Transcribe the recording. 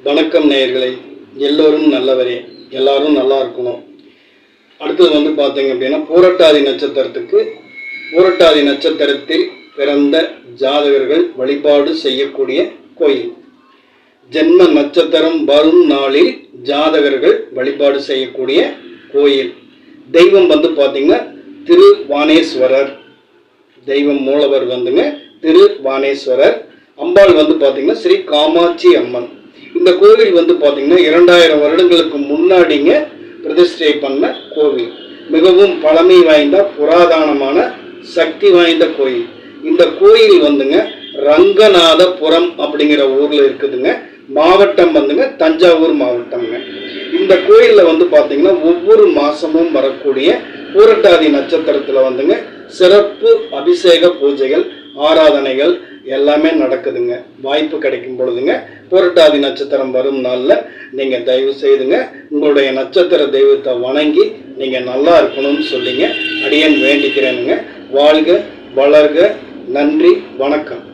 வணக்கம் நேயர்களே, எல்லோரும் நல்லவரே, எல்லாரும் நல்லா இருக்கணும். அடுத்தது பார்த்தீங்க அப்படின்னா பூரட்டாதி நட்சத்திரத்தில் பிறந்த ஜாதகர்கள் வழிபாடு செய்யக்கூடிய கோயில். ஜென்ம நட்சத்திரம் வரும் நாளில் ஜாதகர்கள் வழிபாடு செய்யக்கூடிய கோயில். தெய்வம் பார்த்தீங்கன்னா திருவானேஸ்வரர். தெய்வம் மூலவர் திருவானேஸ்வரர். அம்பாள் பார்த்தீங்கன்னா ஸ்ரீ காமாட்சி அம்மன். இந்த கோவில் பார்த்தீங்கன்னா 2000 வருடங்களுக்கு முன்னாடிங்க பிரதிஷ்டை பண்ண கோவில். மிகவும் பழமை வாய்ந்த புராதனமான சக்தி வாய்ந்த கோயில். இந்த கோயில் ரங்கநாதபுரம் அப்படிங்கிற ஊர்ல இருக்குதுங்க. மாவட்டம் தஞ்சாவூர் மாவட்டம்ங்க. இந்த கோயில்ல பார்த்தீங்கன்னா ஒவ்வொரு மாசமும் வரக்கூடிய பூரட்டாதி நட்சத்திரத்துல சிறப்பு அபிஷேக பூஜைகள், ஆராதனைகள் எல்லாமே நடக்குதுங்க. வாய்ப்பு கிடைக்கும் பொழுதுங்க பூரட்டாதி நட்சத்திரம் வரும் நாள்ல நீங்க தயவு செய்துங்க உங்களுடைய நட்சத்திர தெய்வத்தை வணங்கி நீங்க நல்லா இருக்கணும்னு சொல்லிங்க அடியேன் வேண்டிக்கிறேனுங்க. வாழ்க வளர்க. நன்றி, வணக்கம்.